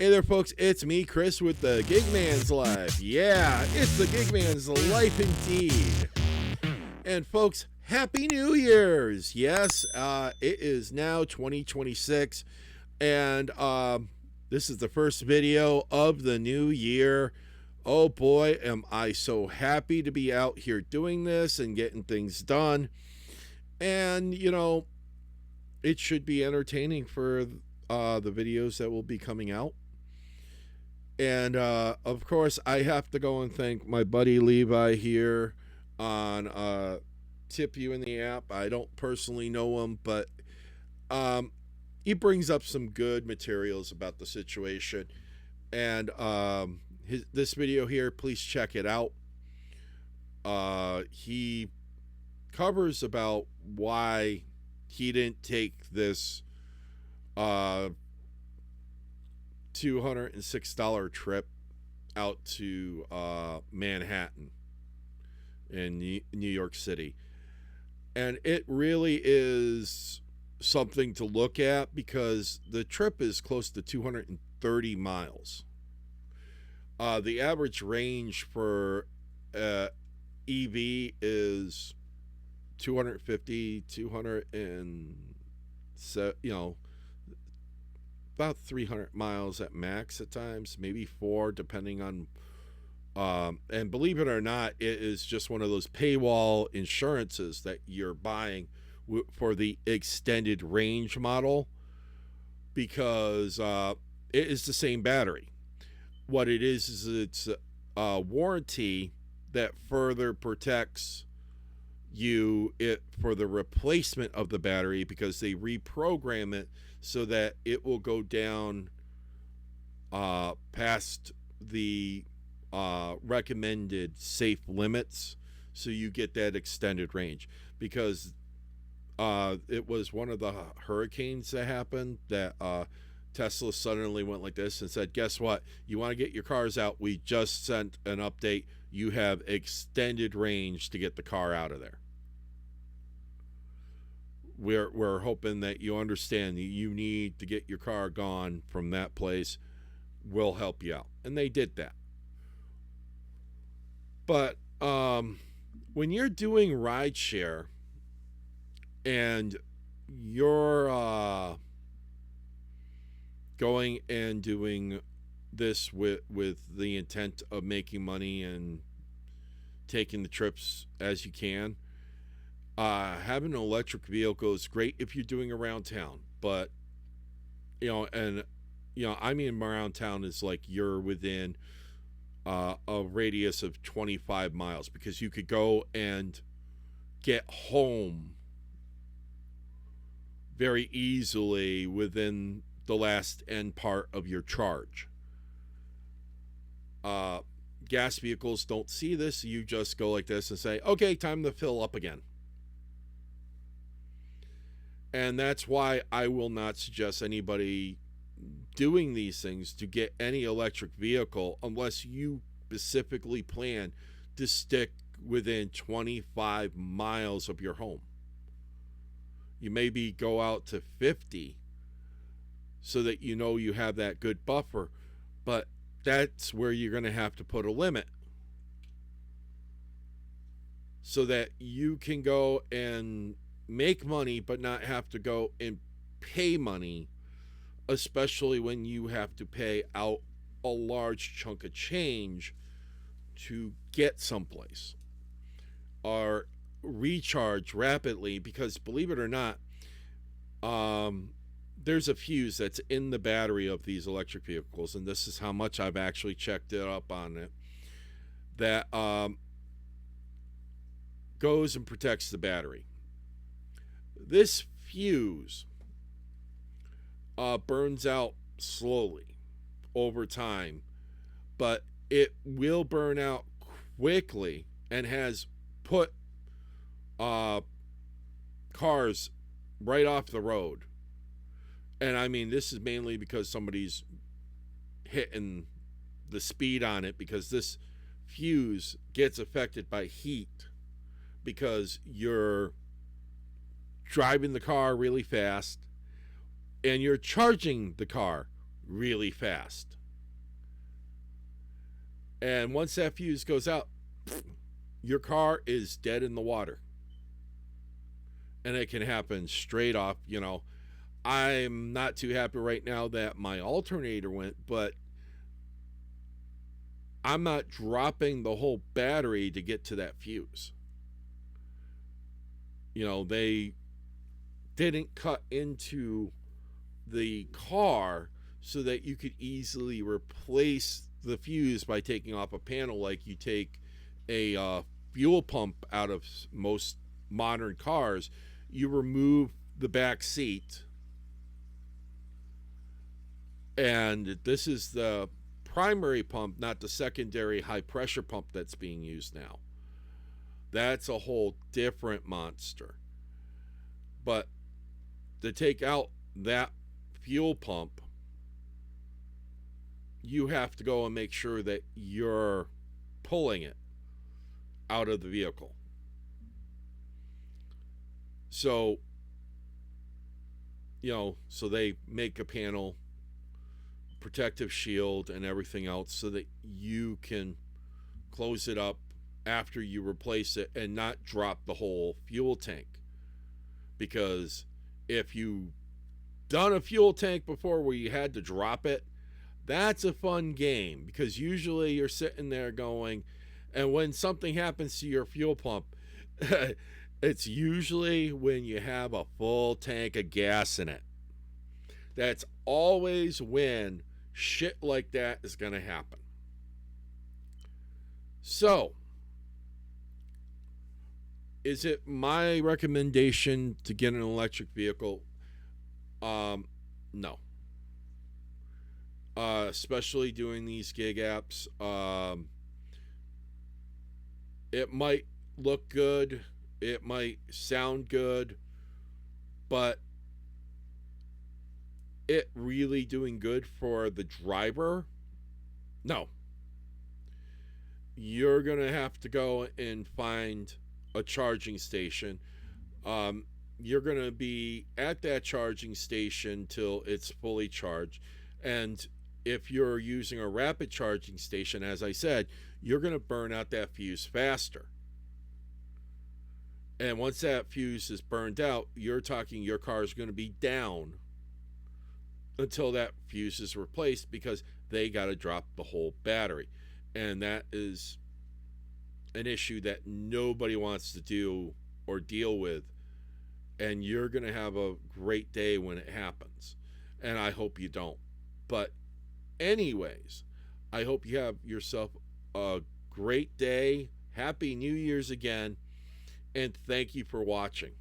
Hey there, folks. It's me, Chris, with the Gigman's Life. Yeah, it's the Gigman's Life indeed. And, folks, Happy New Year's. Yes, it is now 2026, and this is the first video of the new year. Oh, boy, am I so happy to be out here doing this and getting things done. And, you know, it should be entertaining for the videos that will be coming out. And, of course, I have to go and thank my buddy Levi here on Tip You in the app. I don't personally know him, but he brings up some good materials about the situation. And this video here, please check it out. He covers about why he didn't take this $206 trip out to Manhattan in New York City. And it really is something to look at because the trip is close to 230 miles. The average range for EV is 250, 200 and about 300 miles at max at times, maybe 4 depending on and believe it or not, it is just one of those paywall insurances that you're buying for the extended range model because it is the same battery. What it is it's a warranty that further protects you for the replacement of the battery because they reprogram it so that it will go down past the recommended safe limits, so you get that extended range. Because it was one of the hurricanes that happened that Tesla suddenly went like this and said, guess what, you want to get your cars out, we just sent an update, you have extended range to get the car out of there. We're hoping that you understand that you need to get your car gone from that place. We'll help you out. And they did that. But when you're doing rideshare and you're going and doing this with the intent of making money and taking the trips as you can, having an electric vehicle is great if you're doing around town. But I mean around town is like you're within a radius of 25 miles, because you could go and get home very easily within the last end part of your charge. Gas vehicles don't see this. You just go like this and say, okay, time to fill up again. And that's why I will not suggest anybody doing these things to get any electric vehicle unless you specifically plan to stick within 25 miles of your home. You maybe go out to 50 so that you know you have that good buffer, but that's where you're going to have to put a limit so that you can go and make money but not have to go and pay money, especially when you have to pay out a large chunk of change to get someplace or recharge rapidly. Because believe it or not, there's a fuse that's in the battery of these electric vehicles, and this is how much I've actually checked it up on it, that goes and protects the battery. This fuse burns out slowly over time, but it will burn out quickly and has put cars right off the road. And I mean, this is mainly because somebody's hitting the speed on it, because this fuse gets affected by heat because you're driving the car really fast and you're charging the car really fast. And once that fuse goes out, your car is dead in the water. And it can happen straight off. I'm not too happy right now that my alternator went, but I'm not dropping the whole battery to get to that fuse. They didn't cut into the car so that you could easily replace the fuse by taking off a panel like you take a fuel pump out of most modern cars. You remove the back seat, and this is the primary pump, not the secondary high pressure pump that's being used now. That's a whole different monster. But to take out that fuel pump, you have to go and make sure that you're pulling it out of the vehicle. So, so they make a panel, protective shield, and everything else so that you can close it up after you replace it and not drop the whole fuel tank. Because if you've done a fuel tank before where you had to drop it, that's a fun game, because usually you're sitting there going, and when something happens to your fuel pump, it's usually when you have a full tank of gas in it. That's always when shit like that is going to happen. So, is it my recommendation to get an electric vehicle? No. Especially doing these gig apps. It might look good, it might sound good, but it really doing good for the driver? No. You're going to have to go and find a charging station. You're going to be at that charging station till it's fully charged. And if you're using a rapid charging station, as I said, you're going to burn out that fuse faster. And once that fuse is burned out, you're talking your car is going to be down until that fuse is replaced, because they got to drop the whole battery. And that is an issue that nobody wants to do or deal with. And you're going to have a great day when it happens. And I hope you don't. But anyways, I hope you have yourself a great day. Happy New Year's again. And thank you for watching.